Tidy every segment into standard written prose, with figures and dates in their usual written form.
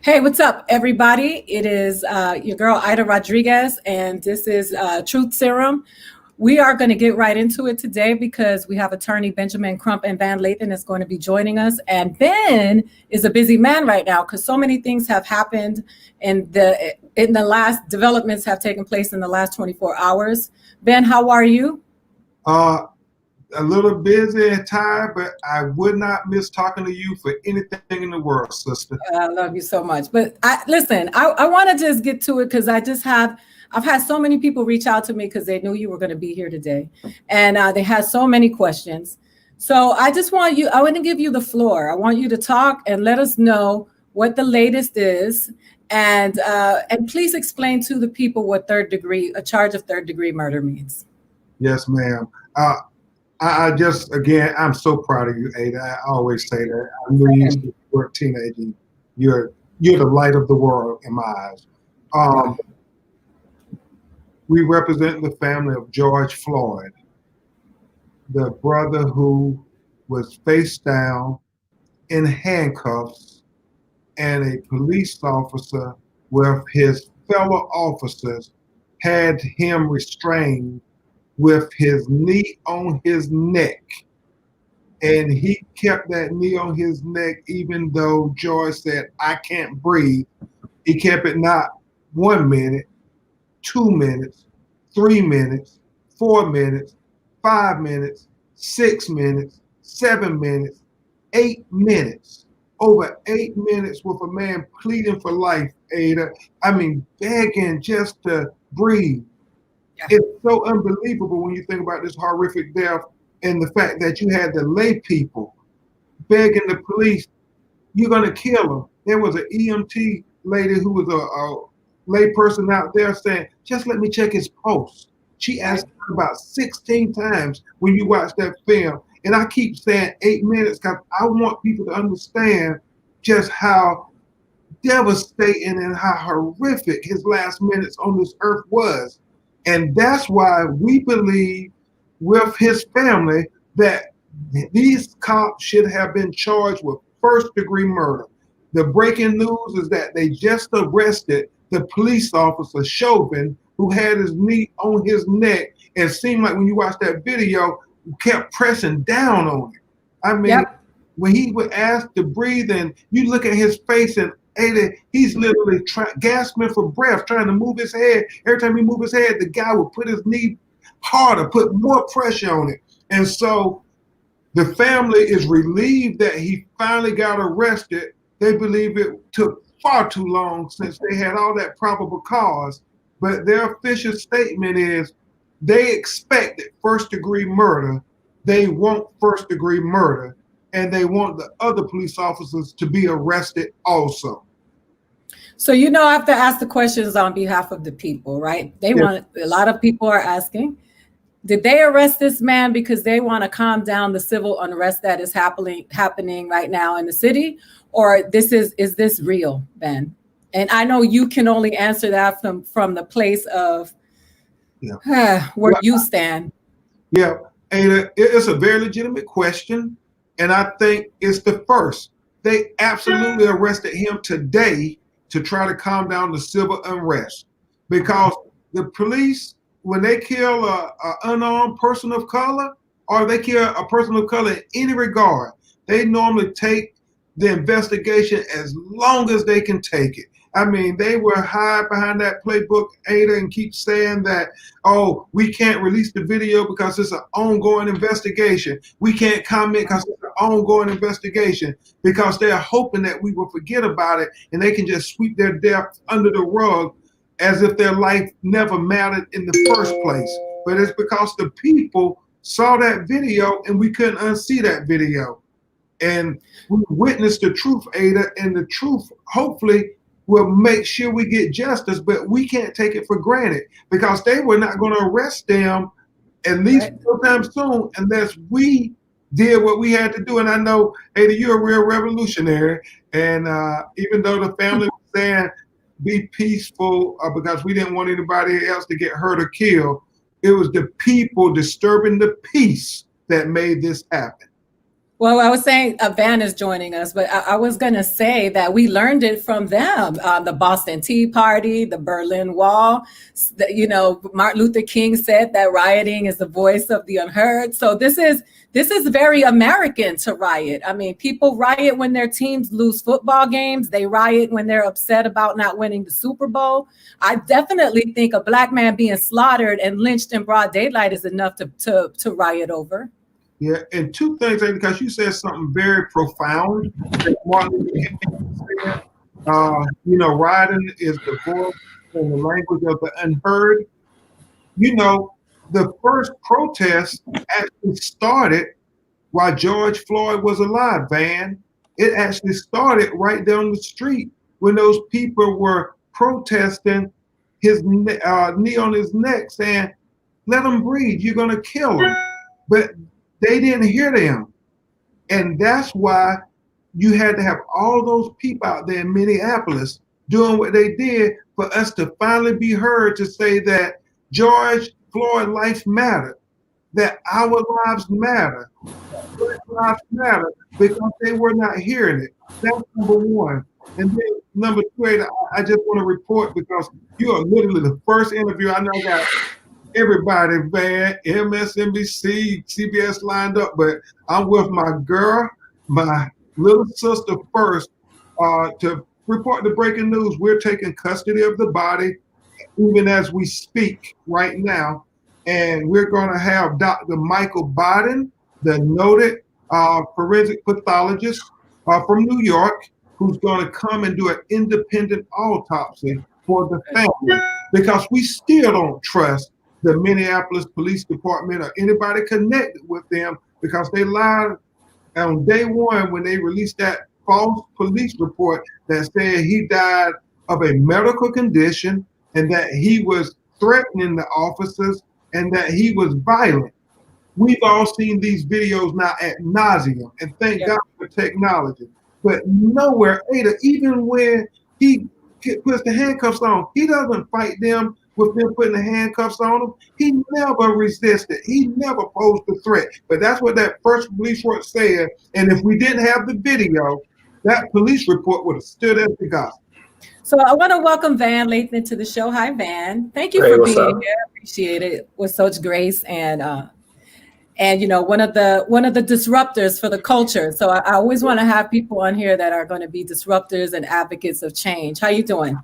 Hey, what's up, everybody? It is your girl, Aida Rodriguez, and this is Truth Serum. We are going to get right into it today because we have attorney Benjamin Crump and Van Lathan is going to be joining us. And Ben is a busy man right now because so many things have happened in the last developments have taken place in the last 24 hours. Ben, how are you? A little busy and tired, but I would not miss talking to you for anything in the world, sister. I love you so much. But listen, I want to just get to it because I've had so many people reach out to me because they knew you were going to be here today. And they had so many questions. So I want to give you the floor. I want you to talk and let us know what the latest is. And please explain to the people what a charge of third degree murder means. Yes, ma'am. I'm so proud of you, Ada. I always say that. I knew you since you were a teenager. You're the light of the world in my eyes. We represent the family of George Floyd, the brother who was face down in handcuffs, and a police officer with his fellow officers had him restrained with his knee on his neck. And he kept that knee on his neck even though George said, "I can't breathe." He kept it not 1 minute, 2 minutes, 3 minutes, 4 minutes, 5 minutes, 6 minutes, 7 minutes, 8 minutes. Over 8 minutes with a man pleading for life, Ada. I mean, begging just to breathe. Yeah. It's so unbelievable when you think about this horrific death and the fact that you had the lay people begging the police, "You're going to kill him." There was an EMT lady who was a lay person out there saying, "Just let me check his pulse." She asked about 16 times when you watch that film. And I keep saying 8 minutes because I want people to understand just how devastating and how horrific his last minutes on this earth was. And that's why we believe with his family that these cops should have been charged with first-degree murder. The breaking news is that they just arrested the police officer, Chauvin, who had his knee on his neck and seemed like when you watch that video, kept pressing down on it. I mean, when he was asked to breathe and you look at his face and he's literally gasping for breath, trying to move his head. Every time he moved his head, the guy would put his knee harder, put more pressure on it. And so the family is relieved that he finally got arrested. They believe it took far too long since they had all that probable cause. But their official statement is they expected first-degree murder. They want first-degree murder. And they want the other police officers to be arrested also. So, I have to ask the questions on behalf of the people, right? A lot of people are asking, did they arrest this man because they want to calm down the civil unrest that is happening right now in the city? Or is this real, Ben? And I know you can only answer that from the place of where you stand. Yeah, and it's a very legitimate question. And I think it's the first. They absolutely arrested him today to try to calm down the civil unrest. Because the police, when they kill an unarmed person of color, or they kill a person of color in any regard, they normally take the investigation as long as they can take it. I mean, they will hide behind that playbook, Ada, and keep saying that, "Oh, we can't release the video because it's an ongoing investigation. We can't comment because it's an ongoing investigation," because they're hoping that we will forget about it and they can just sweep their death under the rug as if their life never mattered in the first place. But it's because the people saw that video and we couldn't unsee that video. And we witnessed the truth, Ada, and the truth, hopefully, will make sure we get justice, but we can't take it for granted because they were not going to arrest them at least sometime soon unless we did what we had to do. And I know, Ada, you're a real revolutionary. And even though the family was saying be peaceful because we didn't want anybody else to get hurt or killed, it was the people disturbing the peace that made this happen. Well, I was saying Van is joining us, but I was going to say that we learned it from them. The Boston Tea Party, the Berlin Wall. Martin Luther King said that rioting is the voice of the unheard. So this is very American to riot. I mean, people riot when their teams lose football games. They riot when they're upset about not winning the Super Bowl. I definitely think a Black man being slaughtered and lynched in broad daylight is enough to riot over. Yeah, and two things, because you said something very profound that Martin Luther King said. Rioting is the voice and the language of the unheard. The first protest actually started while George Floyd was alive, Van. It actually started right down the street when those people were protesting his knee on his neck, saying, "Let him breathe, you're gonna kill him." But they didn't hear them. And that's why you had to have all those people out there in Minneapolis doing what they did for us to finally be heard to say that George Floyd life mattered, that our lives matter, Black lives matter, because they were not hearing it. That's number one. And then number two, Ada, I just want to report, because you are literally the first interview. I know I got everybody, Van, MSNBC, CBS lined up, but I'm with my girl, my little sister first, to report the breaking news. We're taking custody of the body even as we speak right now. And we're going to have Dr. Michael Biden, the noted forensic pathologist from New York, who's going to come and do an independent autopsy for the family, because we still don't trust the Minneapolis Police Department or anybody connected with them, because they lied on day one when they released that false police report that said he died of a medical condition and that he was threatening the officers and that he was violent. We've all seen these videos now ad nauseum, and thank God for technology. But nowhere, Ada, even when he puts the handcuffs on, he doesn't fight them with them putting the handcuffs on him. He never resisted. He never posed a threat. But that's what that first police report said. And if we didn't have the video, that police report would have stood as the gospel. So I want to welcome Van Lathan to the show. Hi, Van. Thank you for being here. I appreciate it with such grace and one of the disruptors for the culture. So I always want to have people on here that are going to be disruptors and advocates of change. How you doing?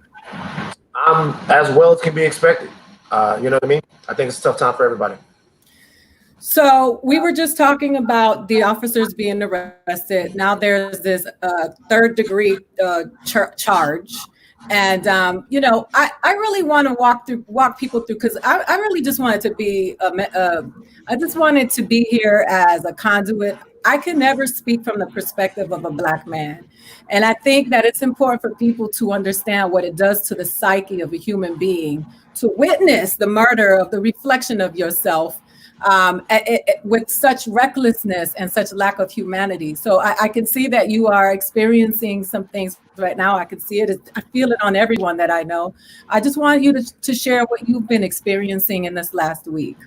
I'm as well as can be expected. You know what I mean? I think it's a tough time for everybody. So we were just talking about the officers being arrested. Now there's this third degree charge. And I really want to walk people through, because I really just wanted to be I just wanted to be here as a conduit. I can never speak from the perspective of a Black man. And I think that it's important for people to understand what it does to the psyche of a human being to witness the murder of the reflection of yourself with such recklessness and such lack of humanity. So I can see that you are experiencing some things right now. I can see it. I feel it on everyone that I know. I just want you to share what you've been experiencing in this last week.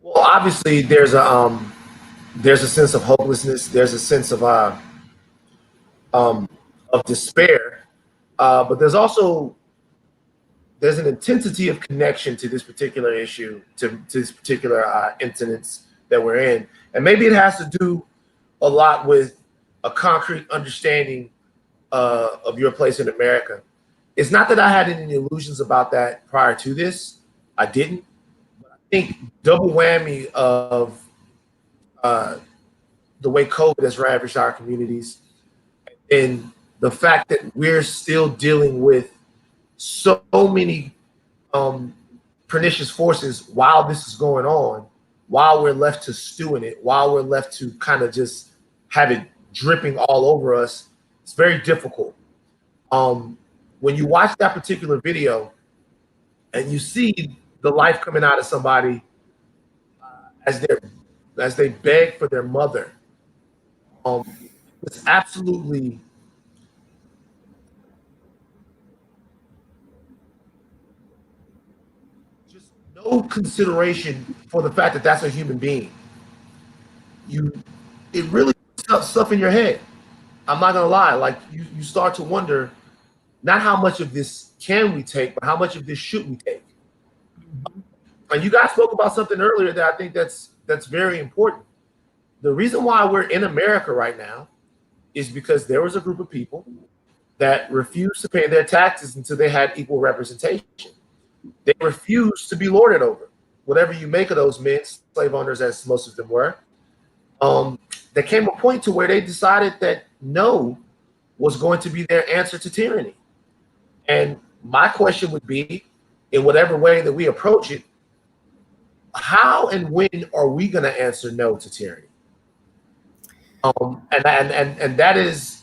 Well, obviously there's a sense of hopelessness. There's a sense of despair, but there's an intensity of connection to this particular issue, to this particular incidents that we're in. And maybe it has to do a lot with a concrete understanding of your place in America. It's not that I had any illusions about that prior to this. I didn't. But I think double whammy of the way COVID has ravaged our communities, and the fact that we're still dealing with so many pernicious forces while this is going on, while we're left to stew in it, while we're left to kind of just have it dripping all over us. It's very difficult. When you watch that particular video and you see the life coming out of somebody as they beg for their mother, it's absolutely just no consideration for the fact that that's a human being. it really puts stuff in your head. I'm not gonna lie, like you start to wonder not how much of this can we take, but how much of this should we take. And you guys spoke about something earlier that I think that's very important. The reason why we're in America right now is because there was a group of people that refused to pay their taxes until they had equal representation. They refused to be lorded over. Whatever you make of those men, slave owners, as most of them were, there came a point to where they decided that no was going to be their answer to tyranny. And my question would be, in whatever way that we approach it, how and when are we going to answer no to tyranny? And that is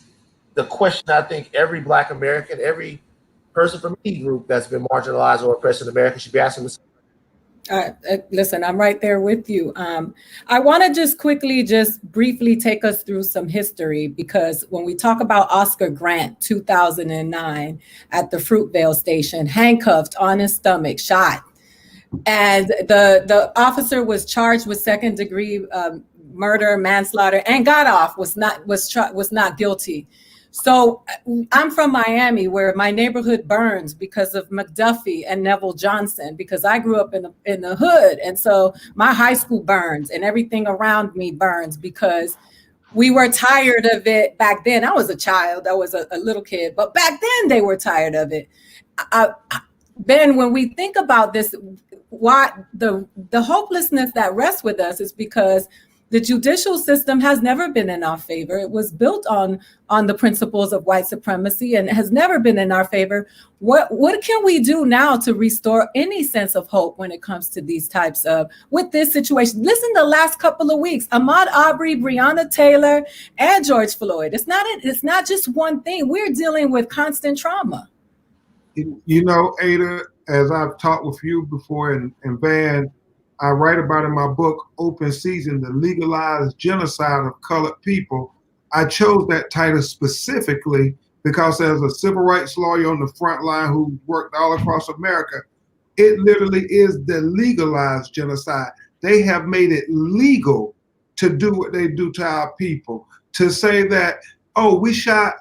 the question I think every Black American, every person from any group that's been marginalized or oppressed in America should be asking themselves. Listen, I'm right there with you. I want to just briefly take us through some history, because when we talk about Oscar Grant, 2009, at the Fruitvale station, handcuffed on his stomach, shot, and the officer was charged with second-degree murder, manslaughter, and got off, was not guilty. So I'm from Miami, where my neighborhood burns because of McDuffie and Neville Johnson, because I grew up in the hood. And so my high school burns and everything around me burns because we were tired of it back then. I was a child, I was a little kid, but back then they were tired of it. Ben, when we think about this, why the hopelessness that rests with us is because the judicial system has never been in our favor. It was built on the principles of white supremacy and has never been in our favor. What can we do now to restore any sense of hope when it comes to these types of, with this situation? Listen, the last couple of weeks, Ahmaud Arbery, Breonna Taylor, and George Floyd. It's not just one thing. We're dealing with constant trauma. You know, Ada, as I've talked with you before and Van, I write about in my book, Open Season, the legalized genocide of colored people. I chose that title specifically because as a civil rights lawyer on the front line who worked all across America, it literally is the legalized genocide. They have made it legal to do what they do to our people. To say that, oh, we shot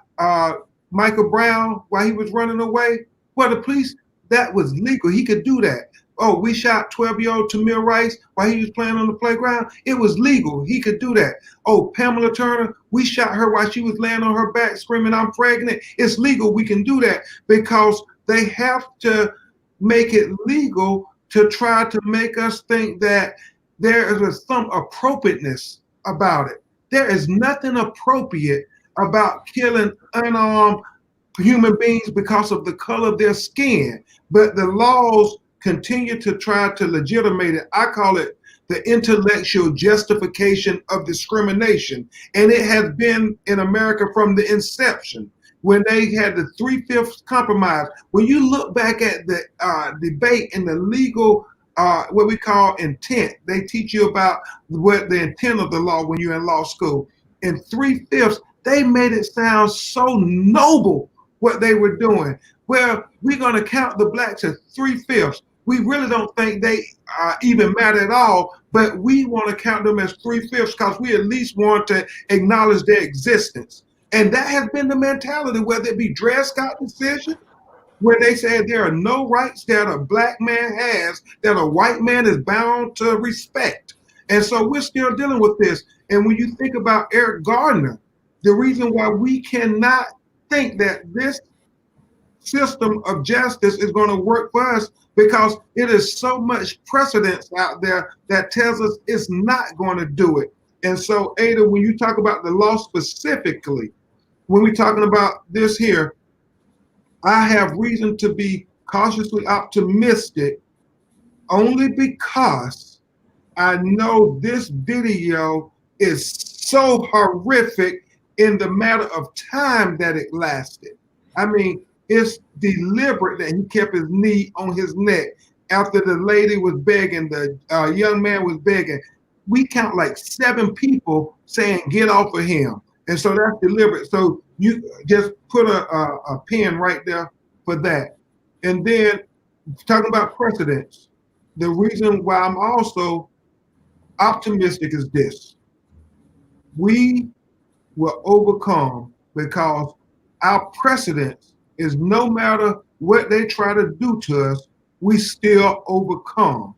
Michael Brown while he was running away. Well, the police, that was legal. He could do that. Oh, we shot 12-year-old Tamir Rice while he was playing on the playground. It was legal. He could do that. Oh, Pamela Turner, we shot her while she was laying on her back screaming, I'm pregnant. It's legal. We can do that because they have to make it legal to try to make us think that there is some appropriateness about it. There is nothing appropriate about killing unarmed human beings because of the color of their skin. But the laws continue to try to legitimate it. I call it the intellectual justification of discrimination. And it has been in America from the inception, when they had the 3/5 compromise. When you look back at the debate in the legal, what we call intent, they teach you about what the intent of the law when you're in law school. In 3/5, they made it sound so noble what they were doing. Well, we're going to count the blacks as 3/5. We really don't think they even matter at all, but we want to count them as 3/5 because we at least want to acknowledge their existence. And that has been the mentality, whether it be Dred Scott decision, where they said there are no rights that a black man has that a white man is bound to respect. And so we're still dealing with this. And when you think about Eric Gardner, the reason why we cannot think that this system of justice is going to work for us, because it is so much precedence out there that tells us it's not going to do it. And so, Ada, when you talk about the law specifically, when we're talking about this here, I have reason to be cautiously optimistic only because I know this video is so horrific in the matter of time that it lasted. I mean, it's deliberate that he kept his knee on his neck after the lady was begging, the young man was begging. We count like 7 people saying, get off of him. And so that's deliberate. So you just put a pin right there for that. And then talking about precedents, the reason why I'm also optimistic is this. we will overcome, because our precedence is no matter what they try to do to us, we still overcome.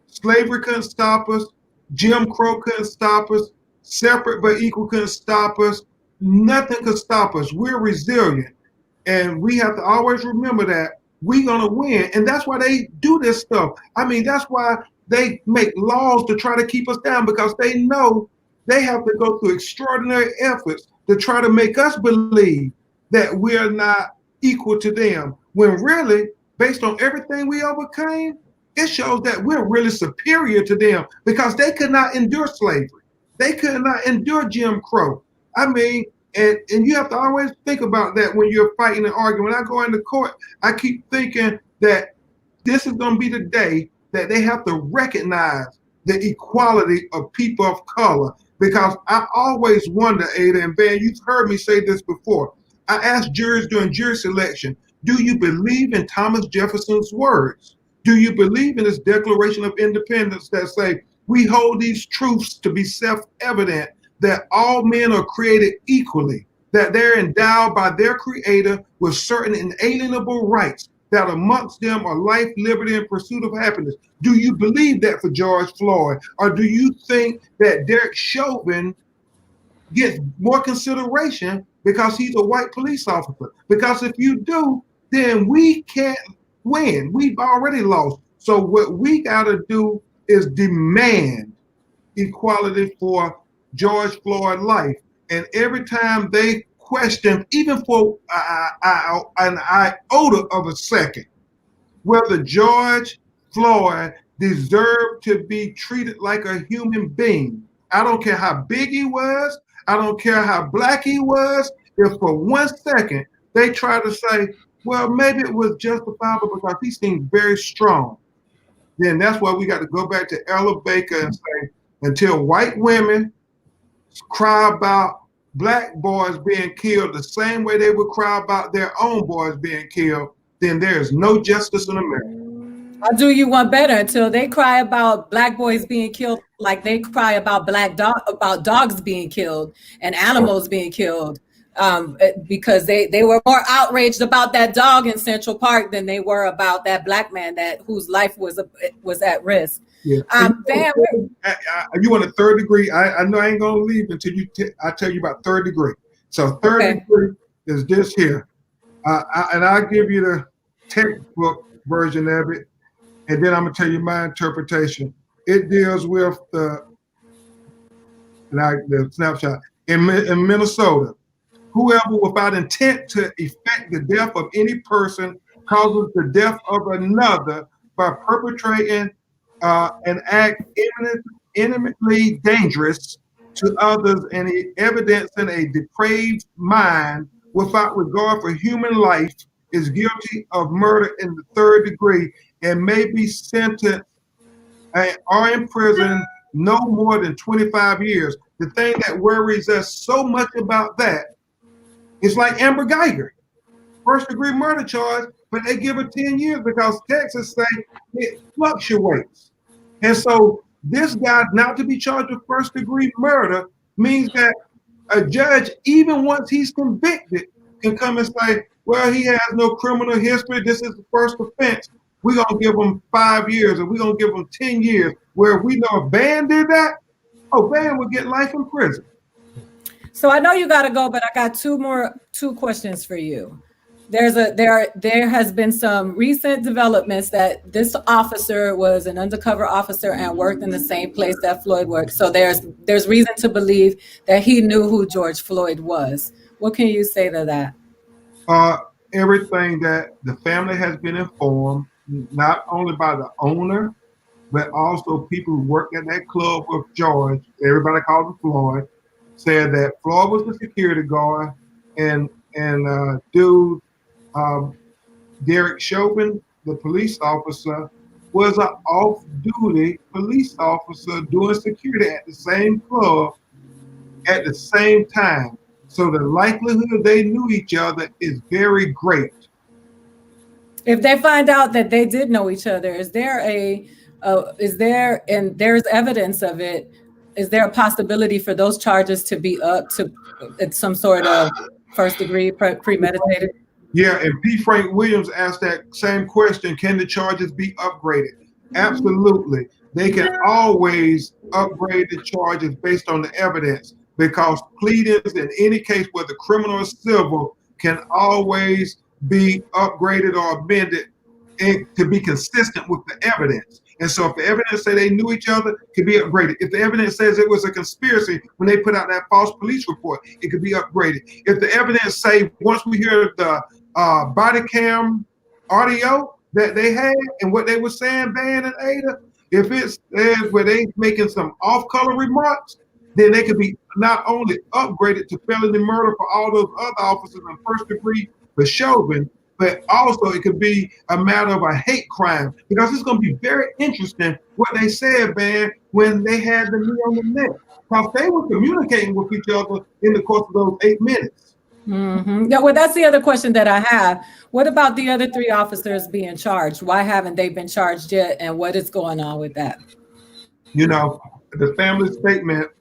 Slavery couldn't stop us. Jim Crow couldn't stop us. Separate but equal couldn't stop us. Nothing could stop us. We're resilient. And we have to always remember that we're going to win. And that's why they do this stuff. I mean, that's why they make laws to try to keep us down, because they know they have to go through extraordinary efforts to try to make us believe that we're not equal to them. When really, based on everything we overcame, it shows that we're really superior to them, because they could not endure slavery. They could not endure Jim Crow. I mean, and you have to always think about that when you're fighting and arguing. When I go into court, I keep thinking that this is going to be the day that they have to recognize the equality of people of color. Because I always wonder, Ada and Ben, you've heard me say this before. I asked jurors during jury selection, do you believe in Thomas Jefferson's words? Do you believe in this Declaration of Independence that say, we hold these truths to be self-evident, that all men are created equally, that they're endowed by their creator with certain inalienable rights, that amongst them are life, liberty, and pursuit of happiness? Do you believe that for George Floyd? Or do you think that Derek Chauvin gets more consideration because he's a white police officer? Because if you do, then we can't win. We've already lost. So what we got to do is demand equality for George Floyd life. And every time they question, even for an iota of a second, whether George Floyd deserved to be treated like a human being, I don't care how big he was, I don't care how black he was, if for 1 second they try to say, well, maybe it was justifiable because he seemed very strong, then that's why we got to go back to Ella Baker and say, until white women cry about black boys being killed the same way they would cry about their own boys being killed, then there is no justice in America. I'll do you one better. Until they cry about black boys being killed like they cry about about dogs being killed and animals being killed, because they were more outraged about that dog in Central Park than they were about that black man whose life was at risk. Yeah. You want a third degree? I know I ain't gonna leave until I tell you about third degree. So third degree is this here, and I'll give you the textbook version of it, and then I'm gonna tell you my interpretation. It deals with the snapshot in Minnesota. Whoever without intent to effect the death of any person causes the death of another by perpetrating an act eminently dangerous to others and evidencing a depraved mind without regard for human life is guilty of murder in the third degree and may be sentenced or imprisoned no more than 25 years. The thing that worries us so much about that is like Amber Geiger, first degree murder charge, but they give her 10 years because Texas say it fluctuates. And so this guy not to be charged with first degree murder means that a judge, even once he's convicted, can come and say, well, he has no criminal history, this is the first offense, we're going to give him 5 years, or we're going to give him 10 years, where we know if Van did that, Van would get life in prison. So I know you got to go, but I got two questions for you. There has been some recent developments that this officer was an undercover officer and worked in the same place that Floyd worked. So there's reason to believe that he knew who George Floyd was. What can you say to that? Everything that the family has been informed, not only by the owner, but also people who worked at that club with George, everybody called him Floyd, said that Floyd was the security guard and dude, Derek Chauvin, the police officer, was an off-duty police officer doing security at the same club at the same time. So the likelihood they knew each other is very great. If they find out that they did know each other, and there's evidence of it, is there a possibility for those charges to be up to some sort of first degree premeditated? Yeah, and P. Frank Williams asked that same question, can the charges be upgraded? Absolutely. They can always upgrade the charges based on the evidence, because pleadings in any case, whether criminal or civil, can always be upgraded or amended to be consistent with the evidence. And so if the evidence say they knew each other, it could be upgraded. If the evidence says it was a conspiracy when they put out that false police report, it could be upgraded. If the evidence say, once we hear the body cam audio that they had and what they were saying, Van and Ada, if it's where they making some off-color remarks, then they could be not only upgraded to felony murder for all those other officers in first degree for Chauvin, but also it could be a matter of a hate crime, because it's going to be very interesting what they said, man, when they had the knee on the neck, because they were communicating with each other in the course of those 8 minutes. Mm-hmm. Yeah, well, that's the other question that I have. What about the other 3 officers being charged? Why haven't they been charged yet? And what is going on with that? You know, the family statement,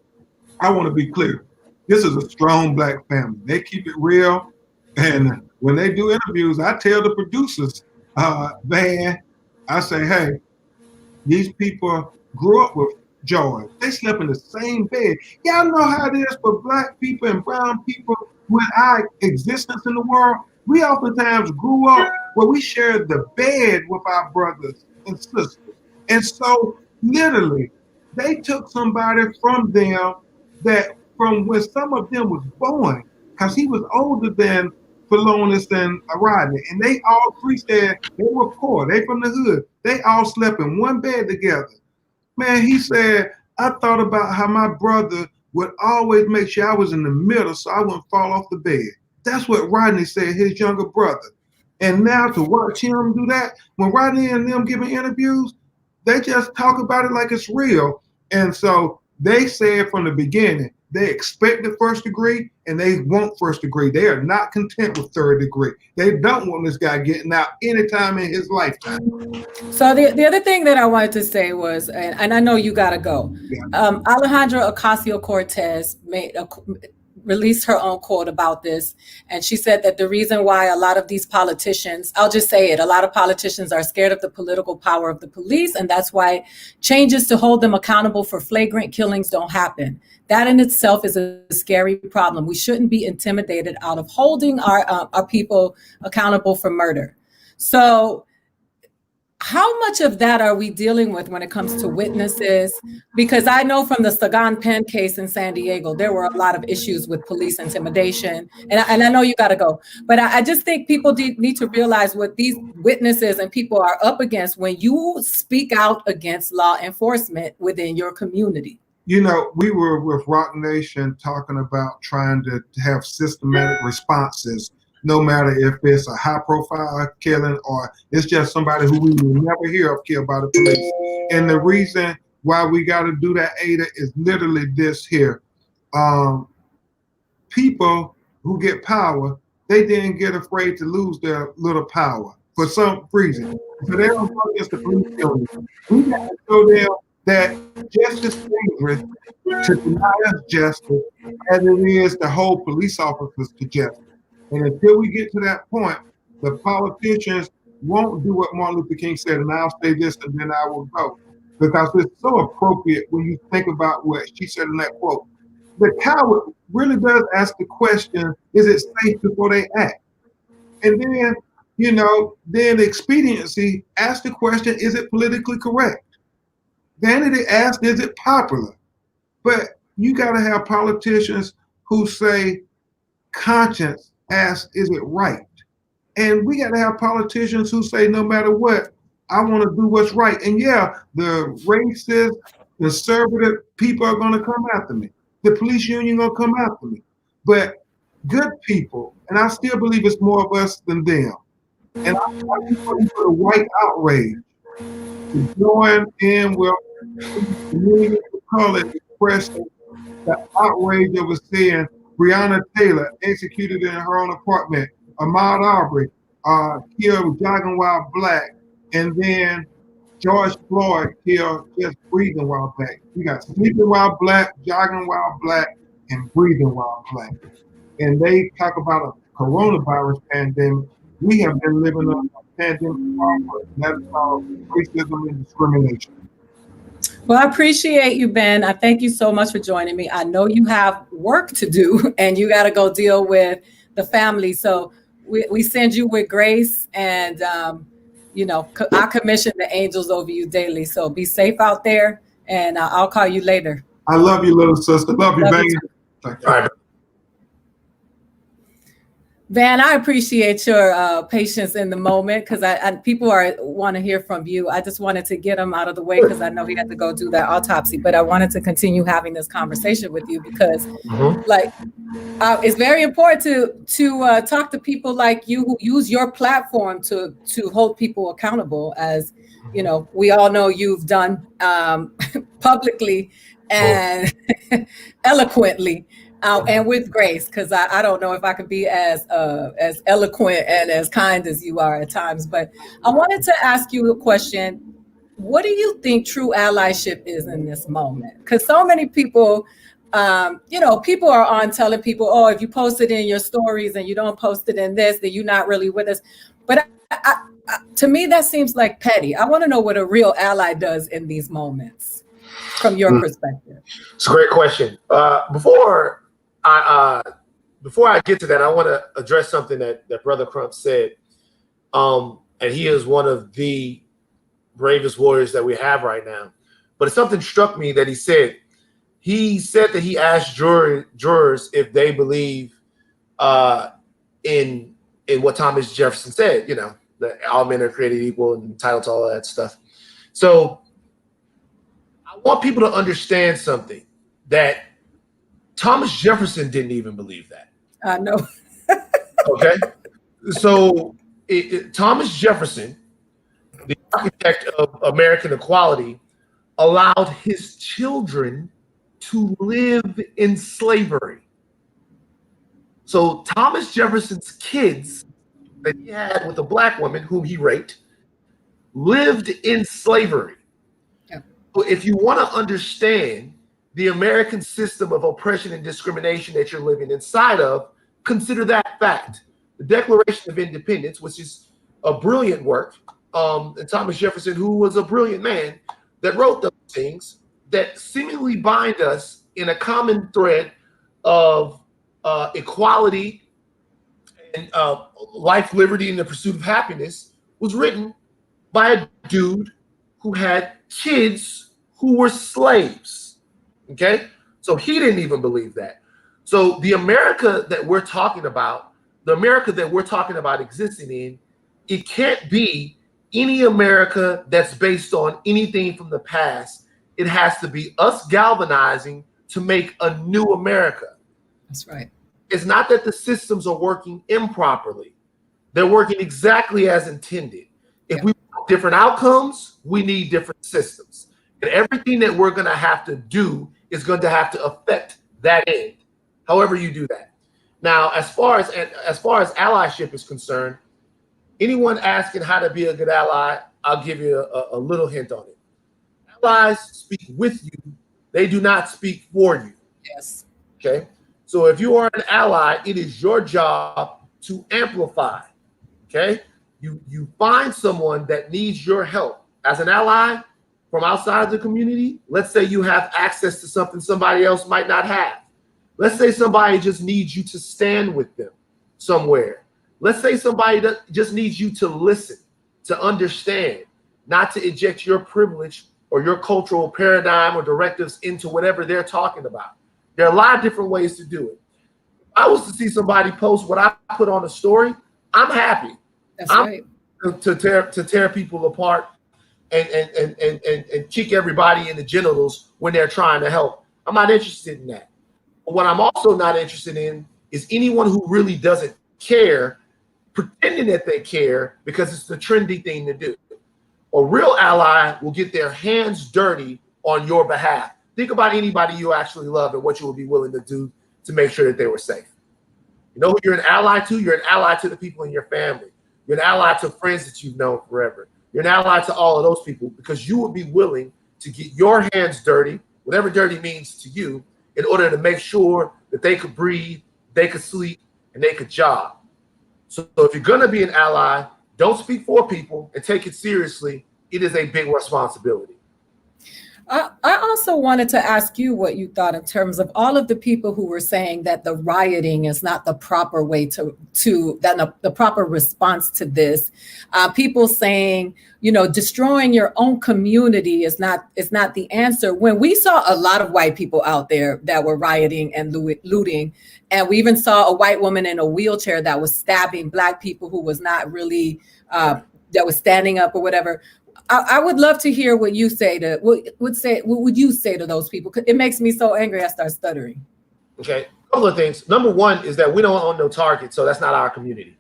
I want to be clear. This is a strong Black family. They keep it real. And when they do interviews, I tell the producers, Van, I say, hey, these people grew up with George. They slept in the same bed. Y'all know how it is for Black people and brown people with our existence in the world. We oftentimes grew up where we shared the bed with our brothers and sisters. And so literally, they took somebody from them that from when some of them was born, because he was older than Philonis and Rodney, and they all 3 said they were poor. They from the hood. They all slept in one bed together. Man, he said, I thought about how my brother would always make sure I was in the middle so I wouldn't fall off the bed. That's what Rodney said, his younger brother. And now to watch him do that, when Rodney and them giving interviews, they just talk about it like it's real. And so they said from the beginning, they expected first degree and they want first degree. They are not content with third degree. They don't want this guy getting out anytime in his lifetime. So the other thing that I wanted to say was, and I know you got to go, Alejandra Ocasio-Cortez released her own quote about this. And she said that the reason why a lot of these politicians, I'll just say it, a lot of politicians are scared of the political power of the police. And that's why changes to hold them accountable for flagrant killings don't happen. That in itself is a scary problem. We shouldn't be intimidated out of holding our people accountable for murder. So how much of that are we dealing with when it comes to witnesses? Because I know from the Sagan Penn case in San Diego, there were a lot of issues with police intimidation. And I know you got to go. But I just think people need to realize what these witnesses and people are up against when you speak out against law enforcement within your community. You know, we were with Rock Nation talking about trying to have systematic responses, no matter if it's a high profile killing or it's just somebody who we will never hear of killed by the police. And the reason why we got to do that, Ada, is literally this here. People who get power, they didn't get afraid to lose their little power for some reason. So they don't go against the police killing. We got to show them that justice is dangerous to deny us justice as it is to hold police officers to justice. And until we get to that point, the politicians won't do what Martin Luther King said, and I'll say this and then I will go. Because it's so appropriate when you think about what she said in that quote. The coward really does ask the question, is it safe before they act? And then, you know, then the expediency asks the question, is it politically correct? Vanity asks, is it popular? But you got to have politicians who say, conscience asks, is it right? And we got to have politicians who say, no matter what, I want to do what's right. And yeah, the racist, conservative people are going to come after me. The police union going to come after me. But good people, and I still believe it's more of us than them. And I just want for the white outrage to join in with the community of color expressing the outrage over seeing Breonna Taylor executed in her own apartment, Ahmaud Arbery killed jogging while black, and then George Floyd killed just breathing while black. We got sleeping while black, jogging while black, and breathing while black. And they talk about a coronavirus pandemic. We have been living in a pandemic for that is called racism and discrimination. Well, I appreciate you, Ben. I thank you so much for joining me. I know you have work to do and you got to go deal with the family. So we send you with grace and, you know, I commission the angels over you daily. So be safe out there and I'll call you later. I love you, little sister. Love you, baby. All right. Van, I appreciate your patience in the moment because people want to hear from you. I just wanted to get him out of the way because I know he had to go do that autopsy, but I wanted to continue having this conversation with you because it's very important to talk to people like you who use your platform to hold people accountable, as you know, we all know you've done publicly and eloquently. And with grace, because I don't know if I could be as eloquent and as kind as you are at times. But I wanted to ask you a question. What do you think true allyship is in this moment? Because so many people, you know, people are on telling people, oh, if you post it in your stories and you don't post it in this, then you're not really with us. But to me, that seems like petty. I want to know what a real ally does in these moments from your perspective. It's a great question. Before I get to that, I want to address something that Brother Crump said. And he is one of the bravest warriors that we have right now. But something struck me that he said. He said that he asked jurors if they believe in what Thomas Jefferson said, you know, that all men are created equal and entitled to all that stuff. So I want people to understand something, that Thomas Jefferson didn't even believe that. I know. Okay. So Thomas Jefferson, the architect of American equality, allowed his children to live in slavery. So Thomas Jefferson's kids that he had with a black woman whom he raped lived in slavery. Yeah. So if you want to understand the American system of oppression and discrimination that you're living inside of, consider that fact. The Declaration of Independence, which is a brilliant work, and Thomas Jefferson, who was a brilliant man, that wrote those things that seemingly bind us in a common thread of equality and life, liberty, and the pursuit of happiness, was written by a dude who had kids who were slaves. Okay, so he didn't even believe that. So the America that we're talking about, existing in, it can't be any America that's based on anything from the past. It has to be us galvanizing to make a new America. That's right. It's not that the systems are working improperly. They're working exactly as intended. If we want different outcomes, we need different systems. And everything that we're going to have to do is going to have to affect that end, however you do that. Now, as far as allyship is concerned, anyone asking how to be a good ally, I'll give you a little hint on it. Allies speak with you. They do not speak for you. Yes. Okay. So if you are an ally, it is your job to amplify. Okay. You find someone that needs your help as an ally from outside of the community. Let's say you have access to something somebody else might not have. Let's say somebody just needs you to stand with them somewhere. Let's say somebody that just needs you to listen, to understand, not to inject your privilege or your cultural paradigm or directives into whatever they're talking about. There are a lot of different ways to do it. If I was to see somebody post what I put on a story, I'm happy. That's right. To tear people apart and kick everybody in the genitals when they're trying to help. I'm not interested in that. But what I'm also not interested in is anyone who really doesn't care, pretending that they care because it's the trendy thing to do. A real ally will get their hands dirty on your behalf. Think about anybody you actually love and what you would be willing to do to make sure that they were safe. You know who you're an ally to? You're an ally to the people in your family. You're an ally to friends that you've known forever. You're an ally to all of those people because you would be willing to get your hands dirty, whatever dirty means to you, in order to make sure that they could breathe, they could sleep, and they could job. So if you're going to be an ally, don't speak for people and take it seriously. It is a big responsibility. I also wanted to ask you what you thought in terms of all of the people who were saying that the rioting is not the proper way the proper response to this. People saying, you know, destroying your own community is not the answer. When we saw a lot of white people out there that were rioting and looting, and we even saw a white woman in a wheelchair that was stabbing Black people who was not really that was standing up or whatever. I would love to hear what you say to what would you say to those people? It makes me so angry I start stuttering. Okay, a couple of things. Number one is that we don't own no Target, so that's not our community.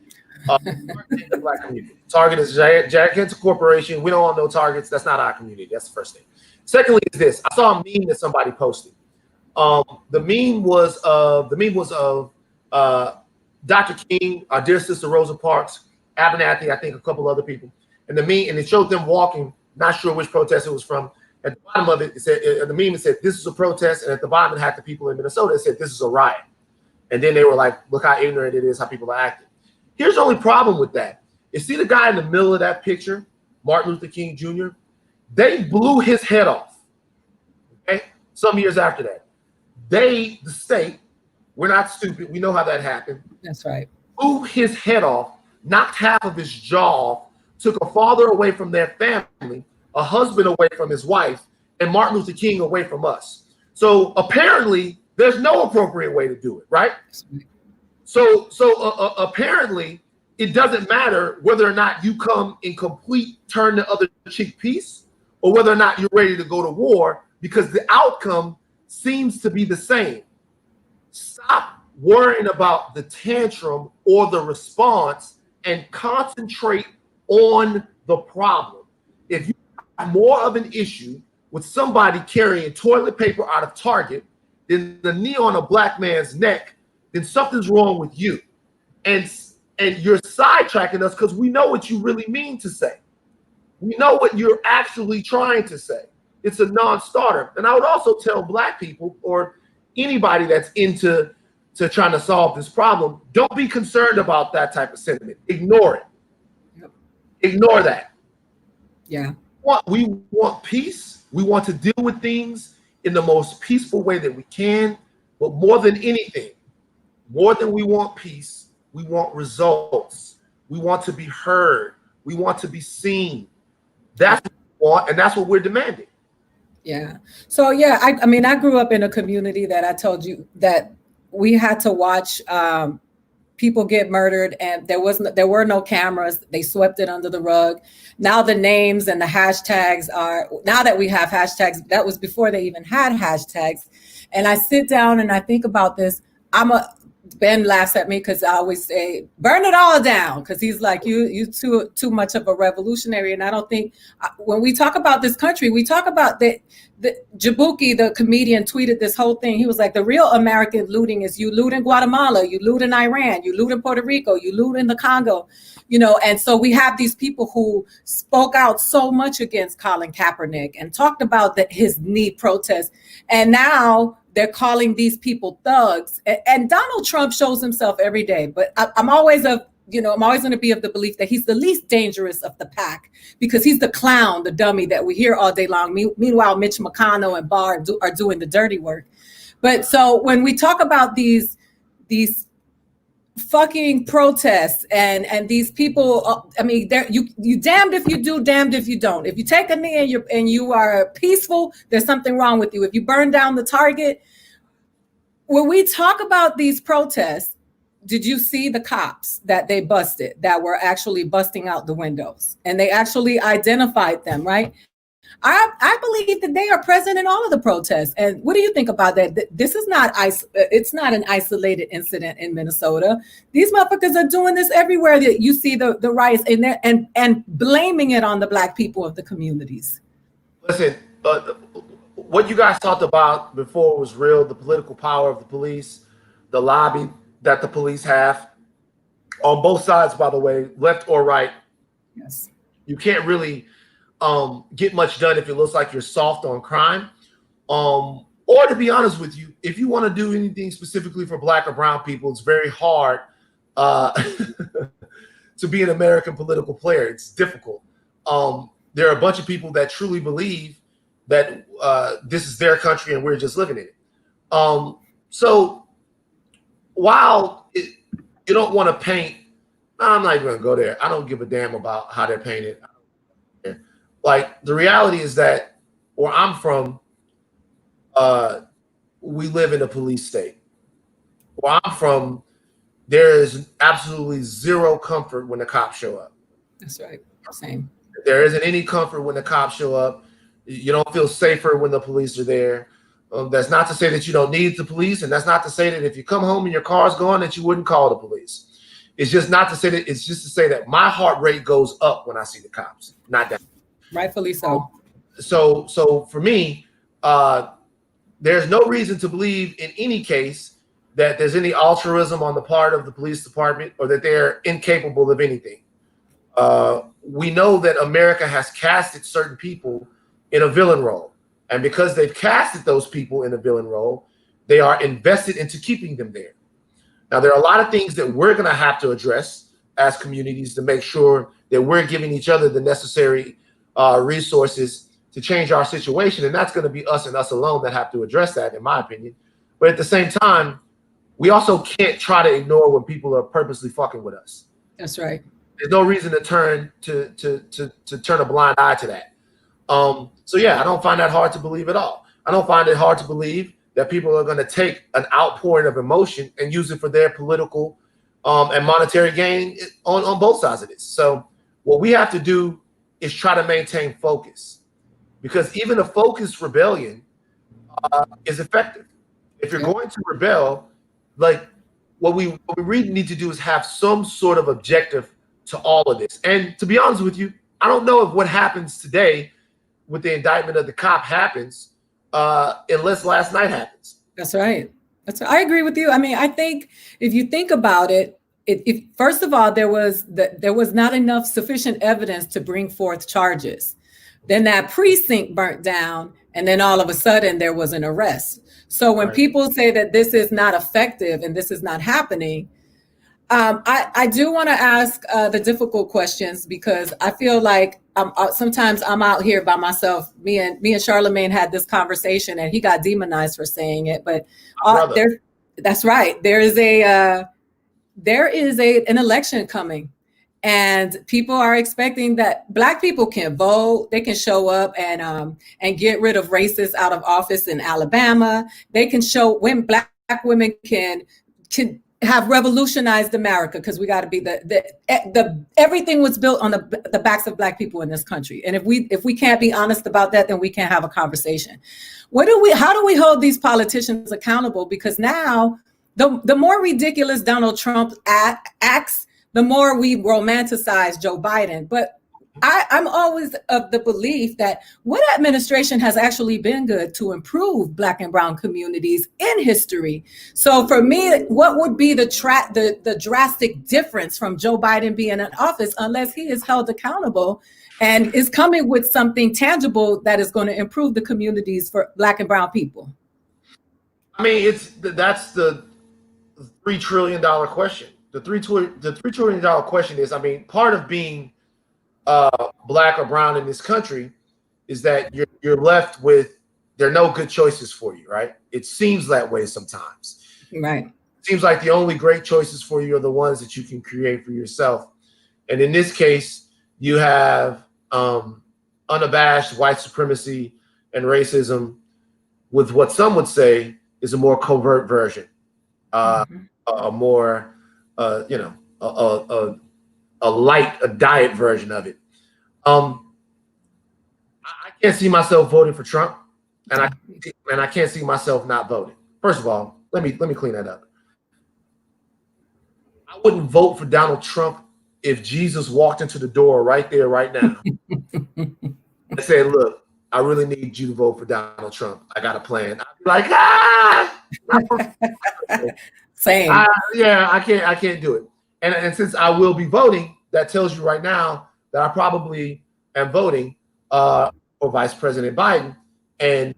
The Black community. Target is a gigantic corporation. We don't own no Targets. That's not our community. That's the first thing. Secondly, is this: I saw a meme that somebody posted. The meme was of Dr. King, our dear sister Rosa Parks, Abernathy, I think a couple other people. And it showed them walking, not sure which protest it was from. At the bottom of it said, the meme said, "This is a protest." And at the bottom, it had the people in Minnesota. It said, "This is a riot." And then they were like, look how ignorant it is, how people are acting. Here's the only problem with that. You see the guy in the middle of that picture, Martin Luther King Jr.? They blew his head off, okay? Some years after that. The state, we're not stupid. We know how that happened. That's right. Blew his head off, knocked half of his jaw off, took a father away from their family, a husband away from his wife, and Martin Luther King away from us. So apparently, there's no appropriate way to do it, right? So apparently, it doesn't matter whether or not you come in complete turn the other cheek peace, or whether or not you're ready to go to war, because the outcome seems to be the same. Stop worrying about the tantrum or the response and concentrate on the problem. If you have more of an issue with somebody carrying toilet paper out of Target than the knee on a Black man's neck, then something's wrong with you. And you're sidetracking us because we know what you really mean to say. We know what you're actually trying to say. It's a non-starter. And I would also tell Black people or anybody that's into trying to solve this problem, don't be concerned about that type of sentiment. Ignore it. Ignore that. Yeah. We want peace. We want to deal with things in the most peaceful way that we can. But more than anything, more than we want peace, we want results. We want to be heard. We want to be seen. That's what we want, and that's what we're demanding. Yeah. So yeah, I mean, I grew up in a community that I told you that we had to watch people get murdered, and there were no cameras. They swept it under the rug. Now the names and the hashtags now that we have hashtags, that was before they even had hashtags. And I sit down and I think about this. Ben laughs at me because I always say, burn it all down. Because he's like, you too much of a revolutionary. And I don't think when we talk about this country, we talk about the Jabuki, the comedian, tweeted this whole thing. He was like, the real American looting is you loot in Guatemala, you loot in Iran, you loot in Puerto Rico, you loot in the Congo, you know. And so we have these people who spoke out so much against Colin Kaepernick and talked about his knee protest. And now they're calling these people thugs. And Donald Trump shows himself every day. But I'm always going to be of the belief that he's the least dangerous of the pack because he's the clown, the dummy that we hear all day long. Meanwhile, Mitch McConnell and Barr are doing the dirty work. But so when we talk about these fucking protests and these people, I mean, you damned if you do, damned if you don't. If you take a knee and you are peaceful, there's something wrong with you. If you burn down the Target, when we talk about these protests, did you see the cops that they busted that were actually busting out the windows? And they actually identified them, right? I believe that they are present in all of the protests. And what do you think about that? This is it's not an isolated incident in Minnesota. These motherfuckers are doing this everywhere that you see the riots in there and blaming it on the Black people of the communities. Listen, what you guys talked about before was real, the political power of the police, the lobby that the police have on both sides, by the way, left or right. Yes. You can't really get much done if it looks like you're soft on crime. Or to be honest with you, if you want to do anything specifically for Black or brown people, it's very hard to be an American political player. It's difficult. There are a bunch of people that truly believe that this is their country and we're just living in it. So while you don't want to paint, I'm not even going to go there. I don't give a damn about how they're painted. Like, the reality is that where I'm from, we live in a police state. Where I'm from, there is absolutely zero comfort when the cops show up. That's right. Same. There isn't any comfort when the cops show up. You don't feel safer when the police are there. That's not to say that you don't need the police, and that's not to say that if you come home and your car's gone that you wouldn't call the police. It's just not to say that. It's just to say that my heart rate goes up when I see the cops, not down. Rightfully so. So for me, there's no reason to believe in any case that there's any altruism on the part of the police department or that they're incapable of anything. We know that America has casted certain people in a villain role. And because they've casted those people in a villain role, they are invested into keeping them there. Now, there are a lot of things that we're going to have to address as communities to make sure that we're giving each other the necessary resources to change our situation. And that's going to be us and us alone that have to address that, in my opinion. But at the same time, we also can't try to ignore when people are purposely fucking with us. That's right. There's no reason to turn a blind eye to that. So yeah, I don't find that hard to believe at all. I don't find it hard to believe that people are going to take an outpouring of emotion and use it for their political and monetary gain on both sides of this. So what we have to do is try to maintain focus, because even a focused rebellion is effective. If you're going to rebel, like what we really need to do is have some sort of objective to all of this. And to be honest with you, I don't know if what happens today with the indictment of the cop happens unless last night happens. That's right. I agree with you. I mean, I think if you think about it, if first of all, there was not enough sufficient evidence to bring forth charges. Then that precinct burnt down, and then all of a sudden there was an arrest. So when people say that this is not effective and this is not happening, I do want to ask the difficult questions, because I feel like sometimes I'm out here by myself. Me and Charlemagne had this conversation, and he got demonized for saying it. But that's right. There is an election coming, and people are expecting that Black people can vote. They can show up and get rid of racists out of office in Alabama. They can show when Black women can have revolutionized America, because we got to be the everything was built on the backs of Black people in this country. And if we can't be honest about that, then we can't have a conversation. How do we hold these politicians accountable? Because now the more ridiculous Donald Trump acts, the more we romanticize Joe Biden. But I'm always of the belief that what administration has actually been good to improve Black and brown communities in history. So for me, what would be the drastic difference from Joe Biden being in office unless he is held accountable and is coming with something tangible that is going to improve the communities for Black and brown people? I mean, that's the $3 trillion question. The $3 trillion question is, I mean, part of being Black or brown in this country is that you're left with, there are no good choices for you, right? It seems that way sometimes. Right. It seems like the only great choices for you are the ones that you can create for yourself. And in this case, you have unabashed white supremacy and racism with what some would say is a more covert version, a more, a diet version of it. I can't see myself voting for Trump, and I can't see myself not voting. First of all, let me clean that up. I wouldn't vote for Donald Trump if Jesus walked into the door right there, right now, and said, "Look, I really need you to vote for Donald Trump. I got a plan." I'd be like, Same. I can't do it. And since I will be voting, that tells you right now that I probably am voting for Vice President Biden. And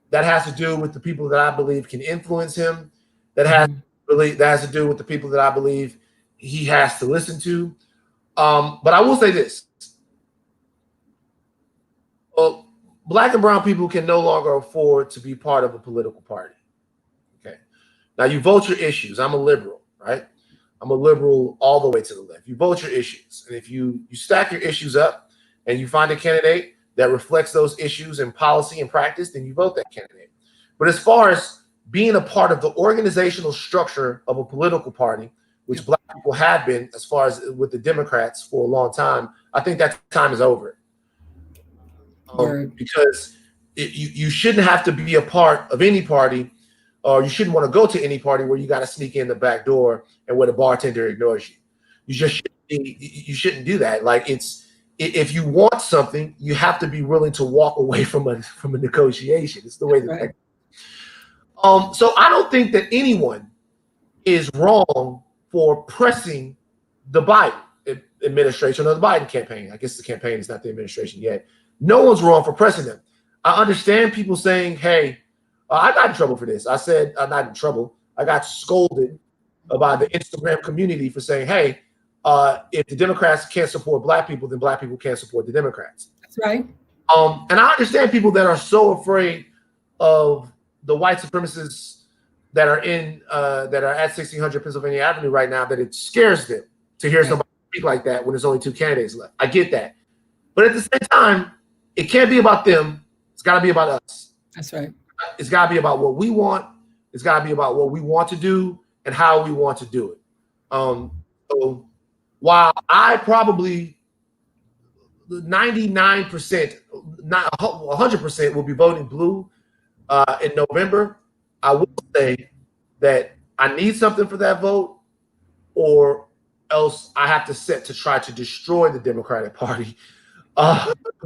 that has to do with the people that I believe can influence him. That has to do with the people that I believe he has to listen to. But I will say this. Black and brown people can no longer afford to be part of a political party. Okay. Now you vote your issues. I'm a liberal, right? I'm a liberal all the way to the left. You vote your issues. And if you stack your issues up and you find a candidate that reflects those issues in policy and practice, then you vote that candidate. But as far as being a part of the organizational structure of a political party, which Black people have been, as far as with the Democrats for a long time, I think that time is over. Because you shouldn't have to be a part of any party, or you shouldn't want to go to any party where you got to sneak in the back door and where the bartender ignores you. You shouldn't do that. Like, if you want something, you have to be willing to walk away from a negotiation. It's the way that. So I don't think that anyone is wrong for pressing the Biden administration or the Biden campaign. I guess the campaign is not the administration yet. No one's wrong for pressing them. I understand people saying, hey, I got in trouble for this. I said, I'm not in trouble. I got scolded by the Instagram community for saying, hey, if the Democrats can't support Black people, then Black people can't support the Democrats. That's right. And I understand people that are so afraid of the white supremacists that are at 1600 Pennsylvania Avenue right now, that it scares them to hear somebody speak like that when there's only two candidates left. I get that. But at the same time, it can't be about them. It's got to be about us. That's right. It's got to be about what we want. It's got to be about what we want to do and how we want to do it. So while I probably 99%, not 100% will be voting blue in November, I will say that I need something for that vote, or else I have to set to try to destroy the Democratic Party.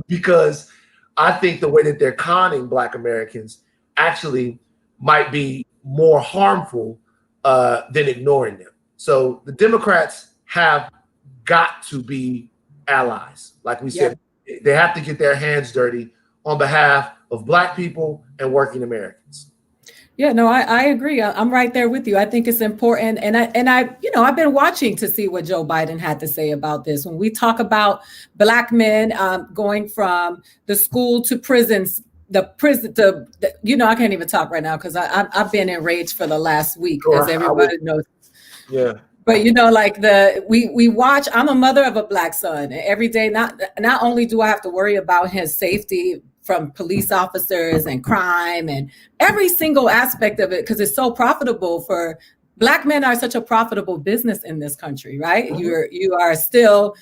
Because I think the way that they're conning Black Americans actually might be more harmful than ignoring them. So the Democrats have got to be allies. Like we said, they have to get their hands dirty on behalf of Black people and working Americans. Yeah, no, I agree. I'm right there with you. I think it's important. And I've been watching to see what Joe Biden had to say about this. When we talk about Black men going from the school to prisons, I can't even talk right now because I've been enraged for the last week, as everybody knows. Yeah. But we watch. I'm a mother of a Black son, and every day, not only do I have to worry about his safety from police officers and crime and every single aspect of it, because it's so profitable for Black men are such a profitable business in this country, right? Mm-hmm. You are still,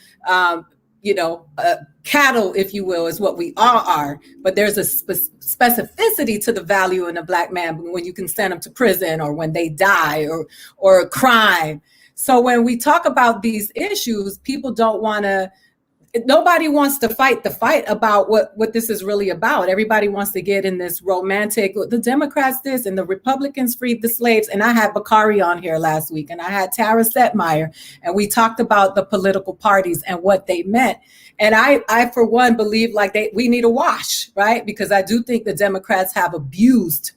cattle, if you will, is what we all are. But there's a specificity to the value in a Black man when you can send them to prison or when they die or a crime. So when we talk about these issues, people don't want to. Nobody wants to fight the fight about what this is really about. Everybody wants to get in this romantic, the Democrats this and the Republicans freed the slaves. And I had Bakari on here last week and I had Tara Setmeyer, and we talked about the political parties and what they meant. And I for one, believe we need a wash, right? Because I do think the Democrats have abused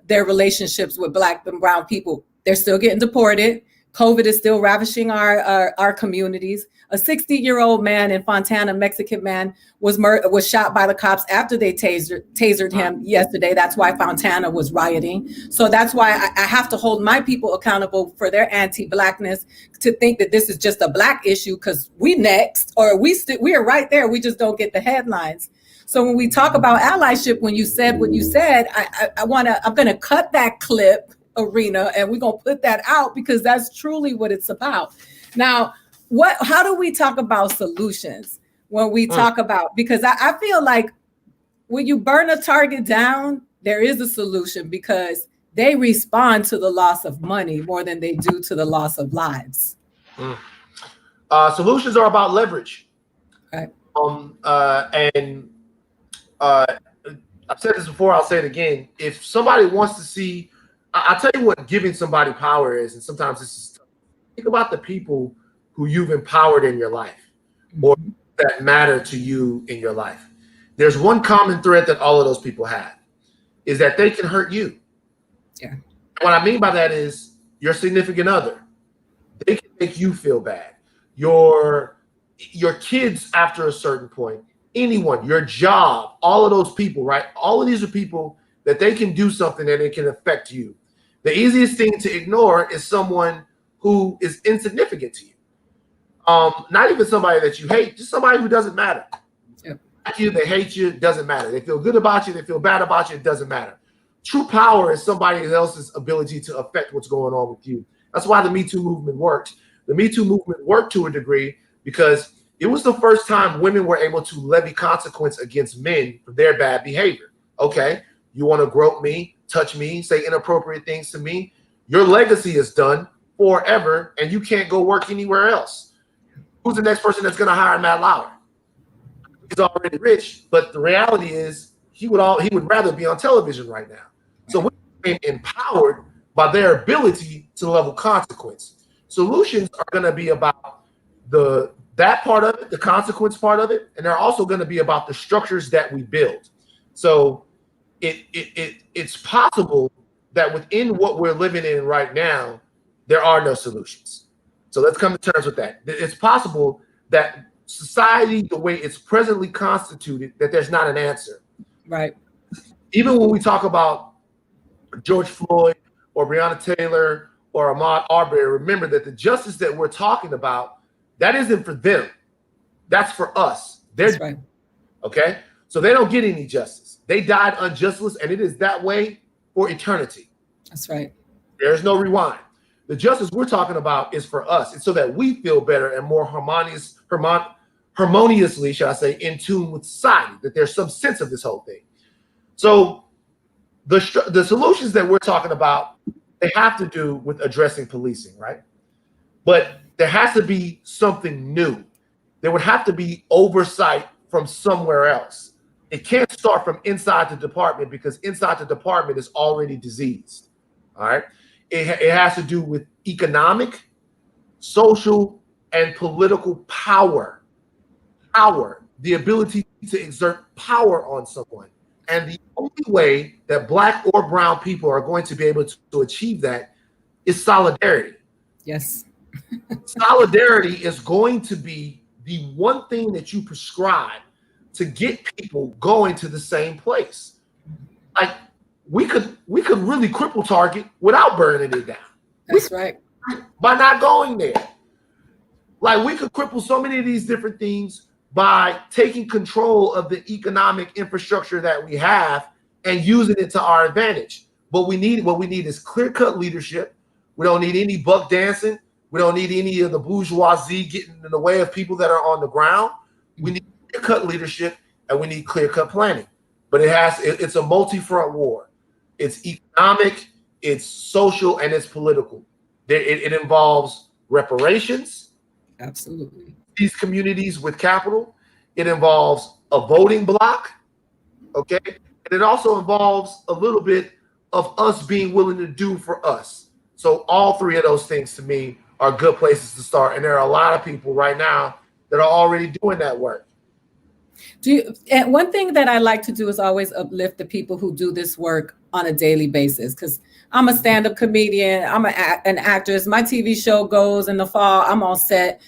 their relationships with Black and brown people. They're still getting deported. COVID is still ravishing our communities. A 60-year-old man in Fontana, Mexican man, was shot by the cops after they tasered him yesterday. That's why Fontana was rioting. So that's why I have to hold my people accountable for their anti-Blackness, to think that this is just a Black issue because we next, or we are right there. We just don't get the headlines. So when we talk about allyship, when you said what you said, I'm going to cut that clip, Arena, and we're going to put that out because that's truly what it's about. Now, how do we talk about solutions when we talk about, because I feel like when you burn a target down, there is a solution because they respond to the loss of money more than they do to the loss of lives. Solutions are about leverage. Right. And I've said this before, I'll say it again. If somebody wants to see, I'll tell you what giving somebody power is, and sometimes this is tough. Think about the people who you've empowered in your life, or that matter to you in your life. There's one common thread that all of those people have, is that they can hurt you. Yeah. And what I mean by that is your significant other. They can make you feel bad. Your kids after a certain point, anyone, your job, all of those people, right? All of these are people that they can do something and it can affect you. The easiest thing to ignore is someone who is insignificant to you. Not even somebody that you hate, just somebody who doesn't matter. Yeah. You, they hate you, it doesn't matter. They feel good about you, they feel bad about you, it doesn't matter. True power is somebody else's ability to affect what's going on with you. That's why the Me Too movement worked. The Me Too movement worked to a degree because it was the first time women were able to levy consequence against men for their bad behavior. Okay, you want to grope me, touch me, say inappropriate things to me, your legacy is done forever and you can't go work anywhere else. Who's the next person that's going to hire Matt Lauer? He's already rich, but the reality is he would rather be on television right now. So we became empowered by their ability to level consequence. Solutions are going to be about that part of it, the consequence part of it, and they're also going to be about the structures that we build. So it's possible that within what we're living in right now, there are no solutions. So let's come to terms with that. It's possible that society, the way it's presently constituted, that there's not an answer. Right. Even when we talk about George Floyd or Breonna Taylor or Ahmaud Arbery, remember that the justice that we're talking about, that isn't for them. That's for us. That's right. Okay? So they don't get any justice. They died unjustless, and it is that way for eternity. That's right. There's no rewind. The justice we're talking about is for us. It's so that we feel better and more harmoniously, shall I say, in tune with society, that there's some sense of this whole thing. So the solutions that we're talking about, they have to do with addressing policing, right? But there has to be something new. There would have to be oversight from somewhere else. It can't start from inside the department because inside the department is already diseased, all right? It has to do with economic, social, and political power. Power, the ability to exert power on someone. And the only way that Black or brown people are going to be able to achieve that is solidarity. Yes. Solidarity is going to be the one thing that you prescribe to get people going to the same place. Like we could really cripple Target without burning it down. That's right. By not going there. Like we could cripple so many of these different things by taking control of the economic infrastructure that we have and using it to our advantage. But what we need is clear-cut leadership. We don't need any buck dancing. We don't need any of the bourgeoisie getting in the way of people that are on the ground. We need clear-cut leadership and we need clear-cut planning. But it's a multi-front war. It's economic, it's social, and it's political. It involves reparations. Absolutely. These communities with capital. It involves a voting block, okay? And it also involves a little bit of us being willing to do for us. So all three of those things to me are good places to start. And there are a lot of people right now that are already doing that work. And one thing that I like to do is always uplift the people who do this work on a daily basis, because I'm a stand-up comedian, I'm an actress, my TV show goes in the fall, I'm on set.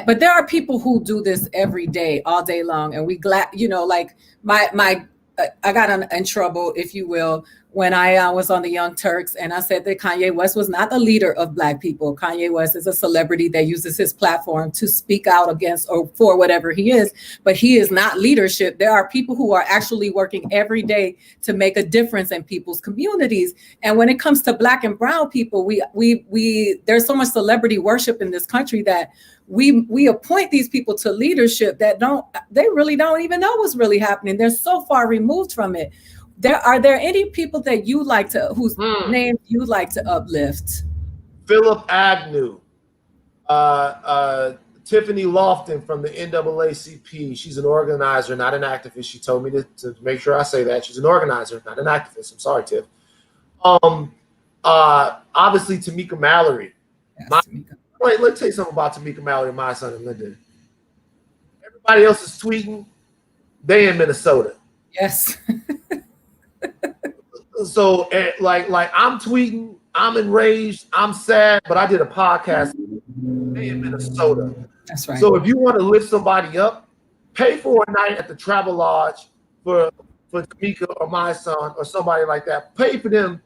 But there are people who do this every day, all day long. And we glad, like I got in trouble, if you will, when I was on the Young Turks, and I said that Kanye West was not a leader of Black people. Kanye West is a celebrity that uses his platform to speak out against or for whatever he is, but he is not leadership. There are people who are actually working every day to make a difference in people's communities. And when it comes to Black and brown people, we there's so much celebrity worship in this country that we appoint these people to leadership that they really don't even know what's really happening. They're so far removed from it. Are there any people that you like to, whose names you like to uplift? Philip Agnew, Tiffany Lofton from the NAACP. She's an organizer, not an activist. She told me to make sure I say that. She's an organizer, not an activist. I'm sorry, Tiff. Obviously, Tamika Mallory. Yes, Tamika. Wait, let's tell you something about Tamika Mallory, my son and Linda. everybody else is tweeting, they in Minnesota. Yes. So like I'm tweeting, I'm enraged, I'm sad, but I did a podcast. They in Minnesota. That's right. So if you want to lift somebody up, pay for a night at the Travel Lodge for Tamika or my son or somebody like that. Pay for them.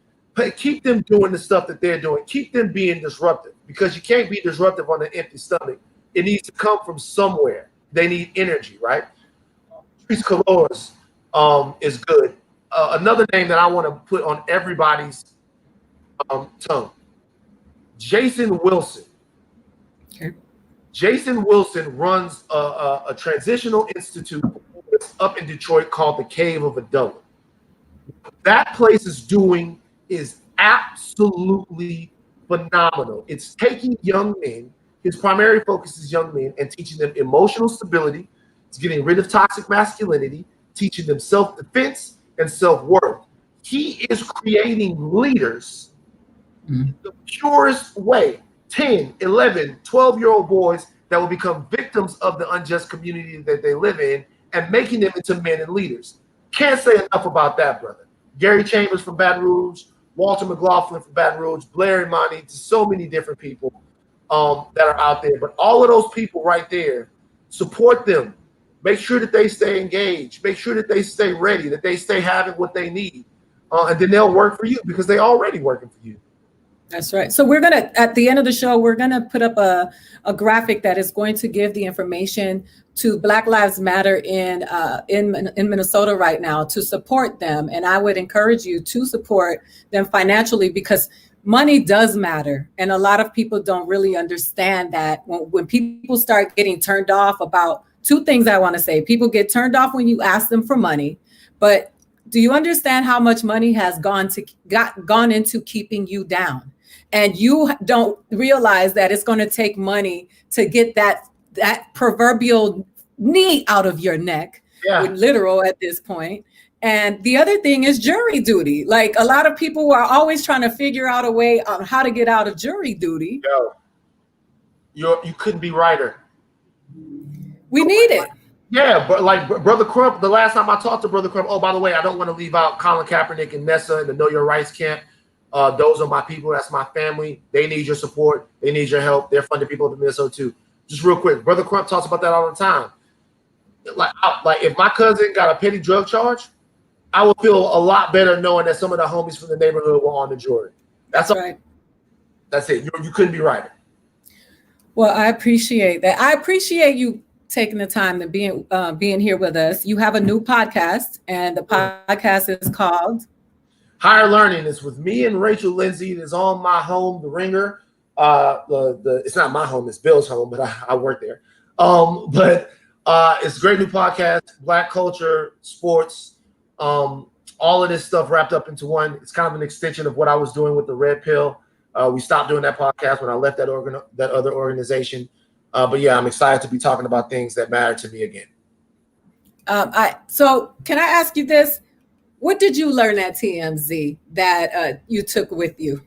Keep them doing the stuff that they're doing. Keep them being disruptive, because you can't be disruptive on an empty stomach. It needs to come from somewhere. They need energy, right? Patrice Colores is good. Another name that I want to put on everybody's tongue, Jason Wilson. Okay. Jason Wilson runs a transitional institute up in Detroit called the Cave of Adulthood. What that place is doing is absolutely phenomenal. It's taking young men, his primary focus is young men, and teaching them emotional stability. It's getting rid of toxic masculinity, teaching them self-defense and self-worth. He is creating leaders in the purest way. 10, 11, 12-year-old boys that will become victims of the unjust community that they live in and making them into men and leaders. Can't say enough about that, brother. Gary Chambers from Baton Rouge, Walter McLaughlin from Baton Rouge, Blair and Monty, so many different people that are out there. But all of those people right there, support them. Make sure that they stay engaged. Make sure that they stay ready, that they stay having what they need. And then they'll work for you because they're already working for you. That's right. So we're going to, at the end of the show, we're going to put up a graphic that is going to give the information to Black Lives Matter in Minnesota right now to support them. And I would encourage you to support them financially, because money does matter. And a lot of people don't really understand that. When people start getting turned off about two things I want to say. People get turned off when you ask them for money, but do you understand how much money has gone into keeping you down? And you don't realize that it's going to take money to get that proverbial knee out of your neck, literal at this point. And the other thing is jury duty. Like, a lot of people are always trying to figure out a way on how to get out of jury duty. You couldn't be righter. We need it. Yeah, but like Brother Crump, the last time I talked to Brother Crump, oh, by the way, I don't want to leave out Colin Kaepernick and Nessa and the Know Your Rights camp. Those are my people. That's my family. They need your support. They need your help. They're funding people up in Minnesota too. Just real quick, Brother Crump talks about that all the time. Like if my cousin got a petty drug charge, I would feel a lot better knowing that some of the homies from the neighborhood were on the jury. That's right. That's it. You couldn't be righter. Well, I appreciate that. I appreciate you taking the time to being here with us. You have a new podcast, and the podcast is called Higher Learning. It's with me and Rachel Lindsay. It is on my home, The Ringer. It's not my home, it's Bill's home, but I work there. But it's a great new podcast, Black culture, sports, all of this stuff wrapped up into one. It's kind of an extension of what I was doing with the Red Pill. We stopped doing that podcast when I left that other organization. But yeah, I'm excited to be talking about things that matter to me again. So can I ask you this? What did you learn at TMZ that you took with you?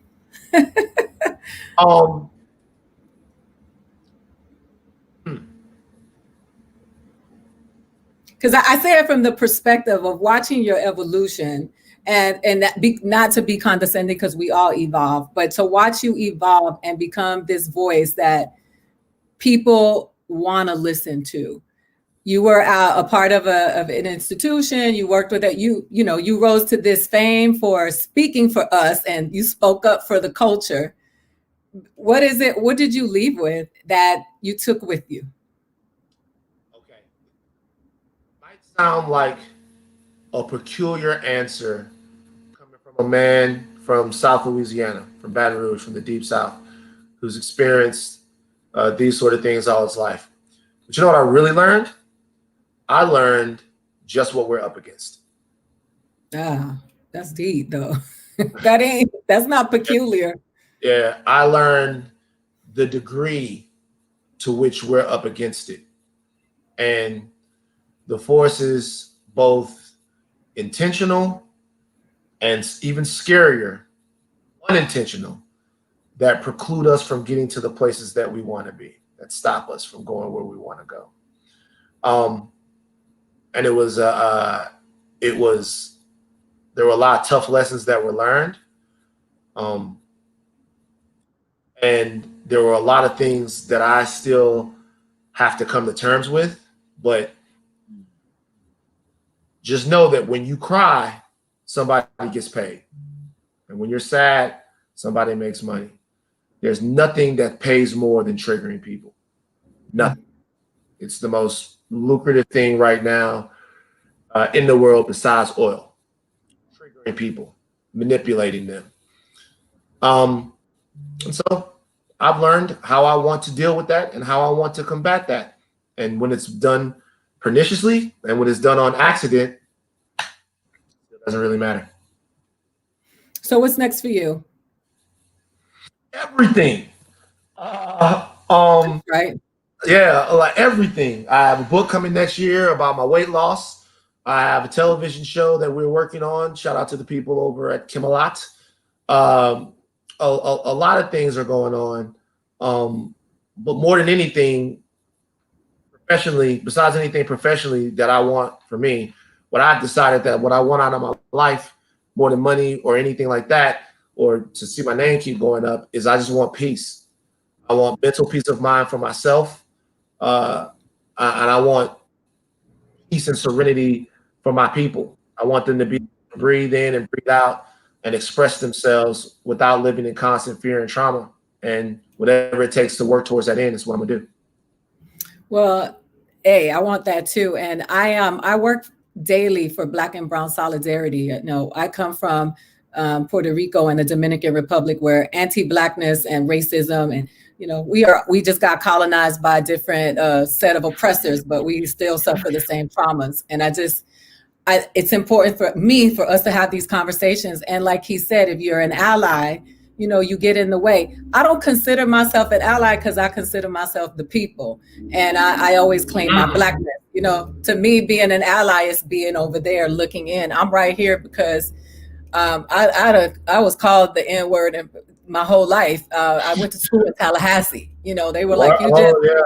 Because I say it from the perspective of watching your evolution, and that not to be condescending, because we all evolve, but to watch you evolve and become this voice that people want to listen to. You were a part of an institution. You worked with it. You rose to this fame for speaking for us, and you spoke up for the culture. What is it? What did you leave with that you took with you? Okay, might sound like a peculiar answer coming from a man from South Louisiana, from Baton Rouge, from the Deep South, who's experienced these sort of things all his life. But you know what I really learned? I learned just what we're up against. That's deep though. That's not peculiar. Yeah, I learned the degree to which we're up against it. And the forces, both intentional and even scarier, unintentional, that preclude us from getting to the places that we want to be, that stop us from going where we want to go. And there were a lot of tough lessons that were learned. And there were a lot of things that I still have to come to terms with, but just know that when you cry, somebody gets paid. And when you're sad, somebody makes money. There's nothing that pays more than triggering people. Nothing. It's the most lucrative thing right now in the world besides oil. Triggering people, manipulating them. And so I've learned how I want to deal with that and how I want to combat that. And when it's done perniciously and when it's done on accident, it doesn't really matter. So what's next for you? Everything. Right. Yeah, like everything. I have a book coming next year about my weight loss. I have a television show that we're working on. Shout out to the people over at Kimalat. A lot of things are going on. But more than anything, professionally, besides anything professionally that I want for me, what I've decided that what I want out of my life, more than money or anything like that, or to see my name keep going up, is I just want peace. I want mental peace of mind for myself. And I want peace and serenity for my people. I want them to be breathe in and breathe out and express themselves without living in constant fear and trauma. And whatever it takes to work towards that end is what I'm gonna do. Well, hey, I want that too. And I work daily for Black and Brown solidarity. You know, I come from Puerto Rico and the Dominican Republic, where anti-Blackness and racism, and you know, we just got colonized by a different set of oppressors, but we still suffer the same traumas. And it's important for us to have these conversations. And like he said, if you're an ally, you know, you get in the way. I don't consider myself an ally because I consider myself the people. And I always claim my Blackness. You know, to me, being an ally is being over there looking in. I'm right here because I was called the N-word my whole life. I went to school in Tallahassee. You know, they were like, you just. Yeah.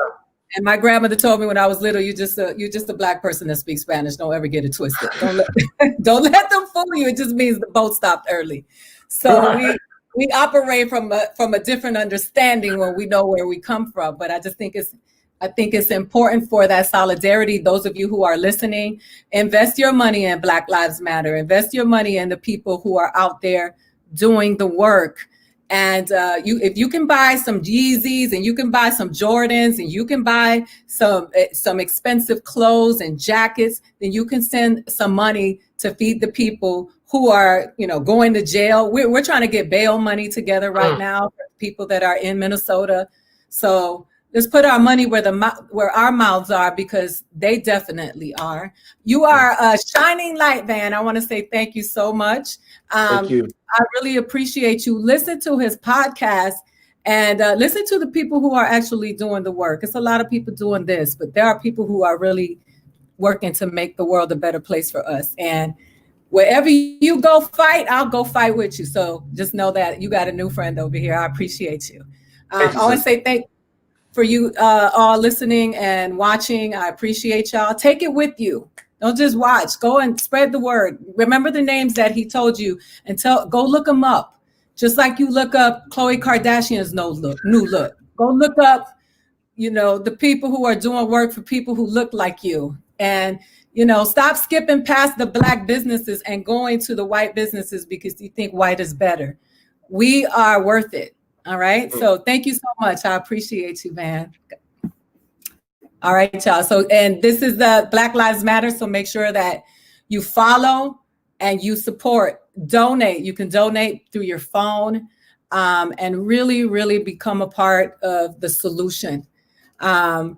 And my grandmother told me when I was little, you're just a Black person that speaks Spanish. Don't ever get it twisted. Don't let them fool you. It just means the boat stopped early. So we operate from a different understanding when we know where we come from. But I just think it's important for that solidarity. Those of you who are listening, invest your money in Black Lives Matter. Invest your money in the people who are out there doing the work. And if you can buy some Yeezys and you can buy some Jordans and you can buy some expensive clothes and jackets, then you can send some money to feed the people who are, you know, going to jail. We're trying to get bail money together right now for people that are in Minnesota. So let's put our money where our mouths are, because they definitely are. You are a shining light, Van. I want to say thank you so much. Thank you. I really appreciate you. Listen to his podcast and listen to the people who are actually doing the work. It's a lot of people doing this, but there are people who are really working to make the world a better place for us. And wherever you go fight, I'll go fight with you. So just know that you got a new friend over here. I appreciate you. I want to say thank you for you all listening and watching. I appreciate y'all. Take it with you. Don't just watch. Go and spread the word. Remember the names that he told you and go look them up. Just like you look up Khloe Kardashian's new look. Go look up, you know, the people who are doing work for people who look like you. And, you know, stop skipping past the Black businesses and going to the white businesses because you think white is better. We are worth it. All right. So thank you so much. I appreciate you, man. All right, y'all. So, and this is the Black Lives Matter. So make sure that you follow and you support, donate. You can donate through your phone and really, really become a part of the solution. And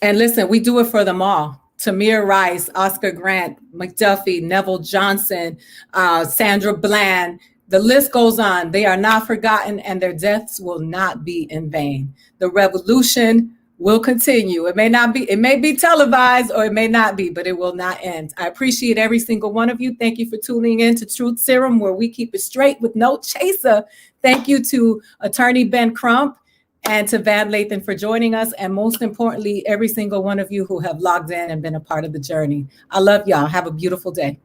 listen, we do it for them all. Tamir Rice, Oscar Grant, McDuffie, Neville Johnson, Sandra Bland. The list goes on. They are not forgotten and their deaths will not be in vain. The revolution will continue. It may be televised or it may not be, but it will not end. I appreciate every single one of you. Thank you for tuning in to Truth Serum, where we keep it straight with no chaser. Thank you to Attourney Ben Crump and to Van Lathan for joining us, and most importantly, every single one of you who have logged in and been a part of the journey. I love y'all. Have a beautiful day.